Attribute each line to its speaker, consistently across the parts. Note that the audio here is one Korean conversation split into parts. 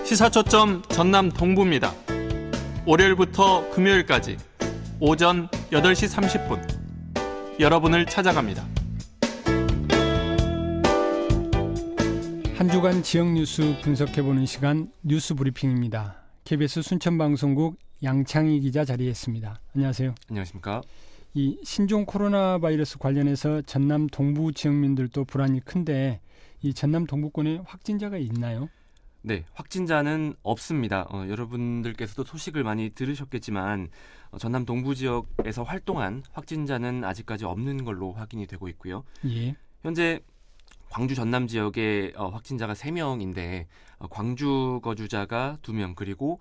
Speaker 1: 시사초점 전남 동부입니다. 월요일부터 금요일까지 오전 8시 30분 여러분을 찾아갑니다.
Speaker 2: 한 주간 지역 뉴스 분석해보는 시간 뉴스 브리핑입니다. KBS 순천방송국 양창희 기자 자리했습니다. 안녕하세요.
Speaker 3: 안녕하십니까.
Speaker 2: 이 신종 코로나 바이러스 관련해서 전남 동부 지역민들도 불안이 큰데 이 전남 동부권에 확진자가 있나요?
Speaker 3: 네, 확진자는 없습니다. 여러분들께서도 소식을 많이 들으셨겠지만 전남 동부 지역에서 활동한 확진자는 아직까지 없는 걸로 확인이 되고 있고요.
Speaker 2: 예.
Speaker 3: 현재 광주 전남 지역의 확진자가 3명인데 광주 거주자가 2명 그리고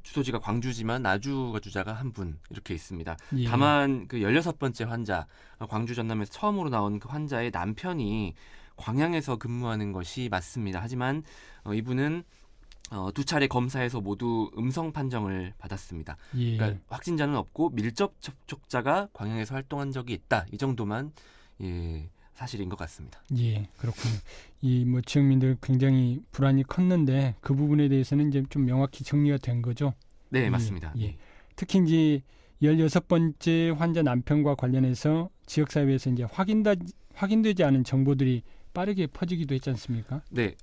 Speaker 3: 주소지가 광주지만 나주 거주자가 1분 이렇게 있습니다.
Speaker 2: 예.
Speaker 3: 다만 그 16번째 환자, 광주 전남에서 처음으로 나온 그 환자의 남편이 광양에서 근무하는 것이 맞습니다. 하지만 이분은 두 차례 검사에서 모두 음성 판정을 받았습니다.
Speaker 2: 예.
Speaker 3: 그러니까 확진자는 없고 밀접 접촉자가 광양에서 활동한 적이 있다. 이 정도만 사실인 것 같습니다.
Speaker 2: 예, 그렇군요. 이 지역민들 굉장히 불안이 컸는데 그 부분에 대해서는 이제 좀 명확히 정리가 된 거죠.
Speaker 3: 네,
Speaker 2: 예,
Speaker 3: 맞습니다.
Speaker 2: 예. 특히 이제 16번째 환자 남편과 관련해서 지역사회에서 이제 확인되지 않은 정보들이 빠르게 퍼지기도 했지 않습니까?
Speaker 3: 네,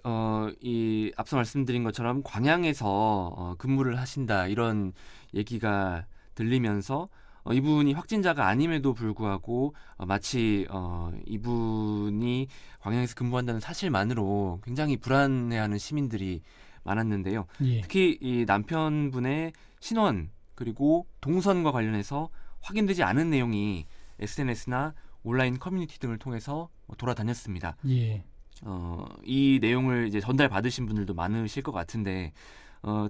Speaker 3: 이 앞서 말씀드린 것처럼 광양에서 근무를 하신다 이런 얘기가 들리면서 이분이 확진자가 아님에도 불구하고 마치 이분이 광양에서 근무한다는 사실만으로 굉장히 불안해하는 시민들이 많았는데요.
Speaker 2: 예.
Speaker 3: 특히 이 남편분의 신원 그리고 동선과 관련해서 확인되지 않은 내용이 SNS나 온라인 커뮤니티 등을 통해서 돌아다녔습니다.
Speaker 2: 예.
Speaker 3: 이 내용을 이제 전달받으신 분들도 많으실 것 같은데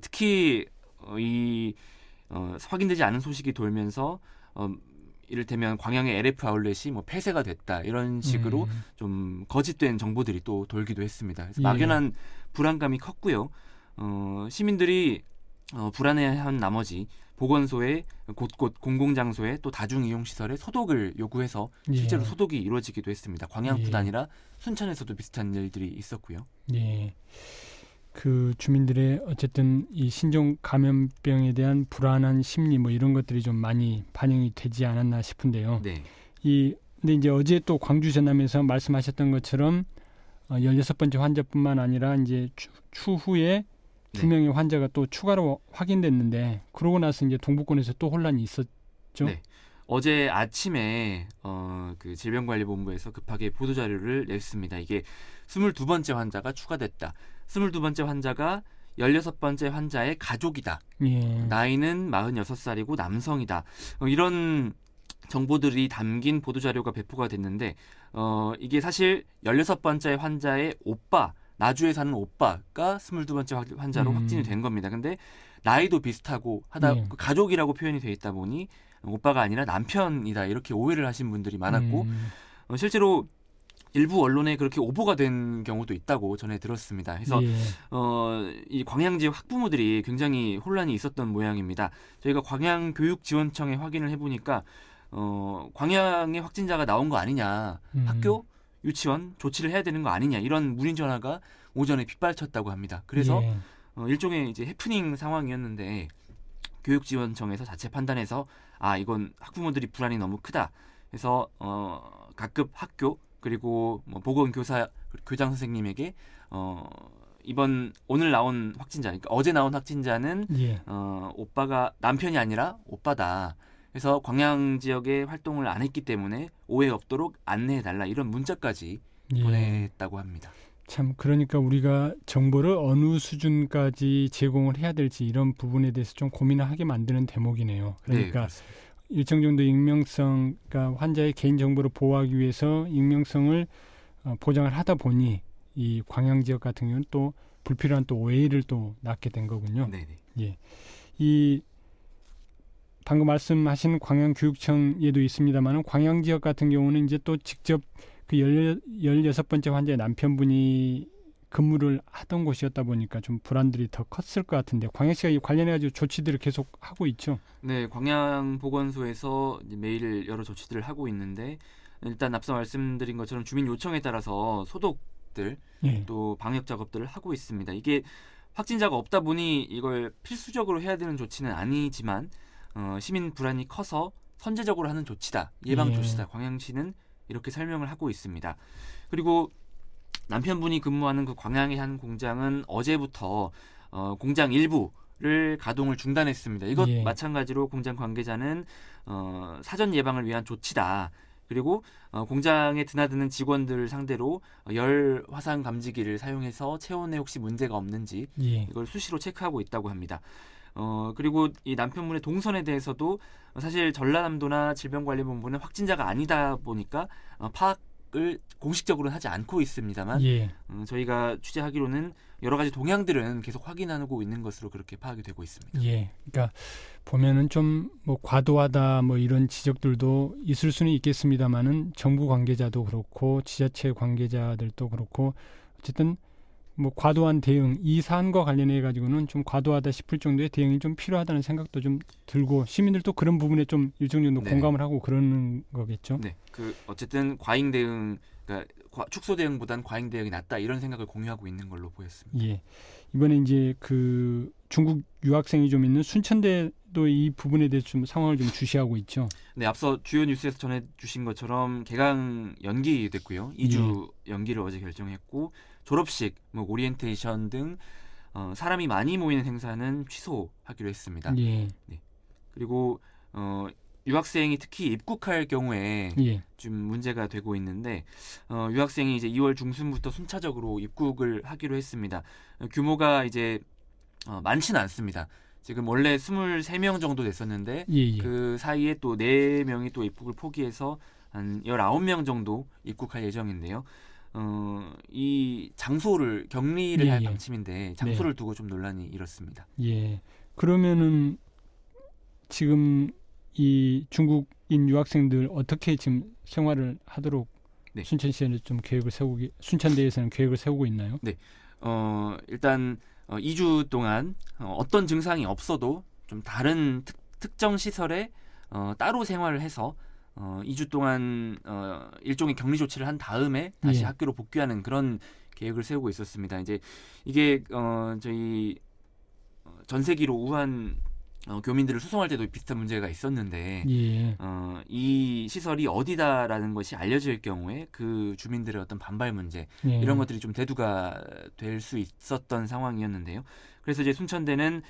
Speaker 3: 특히 확인되지 않은 소식이 돌면서 이를테면 광양의 LF 아울렛이 폐쇄가 됐다 이런 식으로 좀 거짓된 정보들이 또 돌기도 했습니다. 그래서 막연한 불안감이 컸고요. 시민들이 불안해한 나머지 보건소에 곳곳 공공장소에 또 다중이용시설에 소독을 요구해서 실제로 소독이 이루어지기도 했습니다. 광양뿐 아니라 순천에서도 비슷한 일들이 있었고요.
Speaker 2: 예. 그 주민들의 어쨌든 이 신종 감염병에 대한 불안한 심리 이런 것들이 좀 많이 반영이 되지 않았나 싶은데요.
Speaker 3: 네.
Speaker 2: 근데 이제 어제 또 광주 전남에서 말씀하셨던 것처럼 16번째 환자뿐만 아니라 이제 추후에 2명의 환자가 또 추가로 확인됐는데 그러고 나서 이제 동부권에서 또 혼란이 있었죠.
Speaker 3: 네. 어제 아침에 그 질병관리본부에서 급하게 보도자료를 냈습니다. 이게 22번째 환자가 추가됐다. 22번째 환자가 16번째 환자의 가족이다.
Speaker 2: 예.
Speaker 3: 나이는 46살이고 남성이다. 이런 정보들이 담긴 보도자료가 배포가 됐는데 이게 사실 16번째 환자의 오빠, 나주에 사는 오빠가 22번째 환자로 확진이 된 겁니다. 근데 나이도 비슷하고 가족이라고 표현이 돼 있다 보니 오빠가 아니라 남편이다 이렇게 오해를 하신 분들이 많았고 실제로 일부 언론에 그렇게 오보가 된 경우도 있다고 전해 들었습니다. 그래서 이 광양 지역 학부모들이 굉장히 혼란이 있었던 모양입니다. 저희가 광양교육지원청에 확인을 해보니까 광양에 확진자가 나온 거 아니냐, 학교, 유치원 조치를 해야 되는 거 아니냐 이런 문의 전화가 오전에 빗발쳤다고 합니다. 그래서 일종의 이제 해프닝 상황이었는데 교육지원청에서 자체 판단해서 이건 학부모들이 불안이 너무 크다. 그래서 각급 학교 그리고 보건교사, 교장 선생님에게 오늘 나온 확진자, 그러니까 어제 나온 확진자는 오빠가 남편이 아니라 오빠다. 그래서 광양 지역에 활동을 안 했기 때문에 오해 없도록 안내해달라 이런 문자까지 보냈다고 합니다.
Speaker 2: 참 그러니까 우리가 정보를 어느 수준까지 제공을 해야 될지 이런 부분에 대해서 좀 고민을 하게 만드는 대목이네요. 그러니까 일정 정도 익명성, 그러니까 환자의 개인정보를 보호하기 위해서 익명성을 보장을 하다 보니 이 광양 지역 같은 경우는 또 불필요한 또 오해를 또 낳게 된 거군요.
Speaker 3: 네네.
Speaker 2: 예. 이 방금 말씀하신 광양교육청에도 있습니다만 광양 지역 같은 경우는 이제 또 직접 그 16번째 환자의 남편분이 근무를 하던 곳이었다 보니까 좀 불안들이 더 컸을 것 같은데 광양시가 이 관련해가지고 조치들을 계속 하고 있죠.
Speaker 3: 네, 광양보건소에서 매일 여러 조치들을 하고 있는데 일단 앞서 말씀드린 것처럼 주민 요청에 따라서 소독들 또 방역 작업들을 하고 있습니다. 이게 확진자가 없다 보니 이걸 필수적으로 해야 되는 조치는 아니지만 시민 불안이 커서 선제적으로 하는 조치다, 예방 조치다. 광양시는 이렇게 설명을 하고 있습니다. 그리고 남편분이 근무하는 그 광양의 한 공장은 어제부터 공장 일부를 가동을 중단했습니다. 이것 마찬가지로 공장 관계자는 사전 예방을 위한 조치다. 그리고 공장에 드나드는 직원들 상대로 열 화상 감지기를 사용해서 체온에 혹시 문제가 없는지 이걸 수시로 체크하고 있다고 합니다. 그리고 이 남편분의 동선에 대해서도 사실 전라남도나 질병관리본부는 확진자가 아니다 보니까 파악을 공식적으로는 하지 않고 있습니다만 저희가 취재하기로는 여러 가지 동향들은 계속 확인하고 있는 것으로 그렇게 파악이 되고 있습니다.
Speaker 2: 그러니까 보면은 좀 뭐 과도하다 뭐 이런 지적들도 있을 수는 있겠습니다만은 정부 관계자도 그렇고 지자체 관계자들도 그렇고 어쨌든 뭐 과도한 대응, 이 사안과 관련해 가지고는 좀 과도하다 싶을 정도의 대응이 좀 필요하다는 생각도 좀 들고 시민들도 그런 부분에 좀 일정 정도 공감을 하고 그러는 거겠죠.
Speaker 3: 네, 그 어쨌든 과잉 대응, 그러니까 축소 대응보다는 과잉 대응이 낫다 이런 생각을 공유하고 있는 걸로 보였습니다.
Speaker 2: 이번에 이제 그 중국 유학생이 좀 있는 순천대도 이 부분에 대해서 좀 상황을 좀 주시하고 있죠.
Speaker 3: 네, 앞서 주요 뉴스에서 전해주신 것처럼 개강 연기됐고요. 2주 연기를 어제 결정했고 졸업식, 뭐 오리엔테이션 등 사람이 많이 모이는 행사는 취소하기로 했습니다. 네. 그리고 유학생이 특히 입국할 경우에 좀 문제가 되고 있는데 유학생이 이제 2월 중순부터 순차적으로 입국을 하기로 했습니다. 규모가 이제 많지는 않습니다. 지금 원래 23명 정도 됐었는데 그 사이에 또 4명이 또 입국을 포기해서 한 19명 정도 입국할 예정인데요. 이 장소를 격리를 할 방침인데 장소를 두고 좀 논란이 일었습니다.
Speaker 2: 그러면은 지금 이 중국인 유학생들 어떻게 지금 생활을 하도록 순천시에는 좀 순천대에서는 계획을 세우고 있나요? 네,
Speaker 3: 일단 2주 동안 어떤 증상이 없어도 좀 다른 특정 시설에 따로 생활을 해서 2주 동안 일종의 격리 조치를 한 다음에 다시 학교로 복귀하는 그런 계획을 세우고 있었습니다. 이제 이게 저희 전세기로 우한 교민들을 수송할 때도 비슷한 문제가 있었는데 이 시설이 어디다라는 것이 알려질 경우에 그 주민들의 어떤 반발 문제 이런 것들이 좀 대두가 될 수 있었던 상황이었는데요. 그래서 이제 순천대는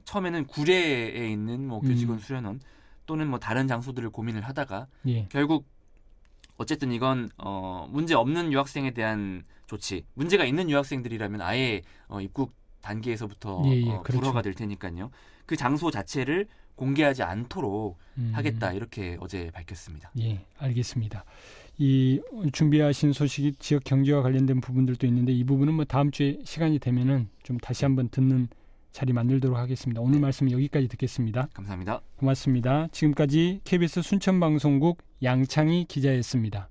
Speaker 3: 처음에는 구례에 있는 뭐 교직원 수련원 또는 뭐 다른 장소들을 고민을 하다가 결국 어쨌든 이건 문제 없는 유학생에 대한 조치, 문제가 있는 유학생들이라면 아예 입국 단계에서부터 불허가 될 테니까요. 그 장소 자체를 공개하지 않도록 하겠다 이렇게 어제 밝혔습니다.
Speaker 2: 알겠습니다. 이 준비하신 소식이 지역 경제와 관련된 부분들도 있는데 이 부분은 뭐 다음 주에 시간이 되면은 좀 다시 한번 듣는 자리 만들도록 하겠습니다. 오늘 말씀 여기까지 듣겠습니다.
Speaker 3: 감사합니다.
Speaker 2: 고맙습니다. 지금까지 KBS 순천방송국 양창희 기자였습니다.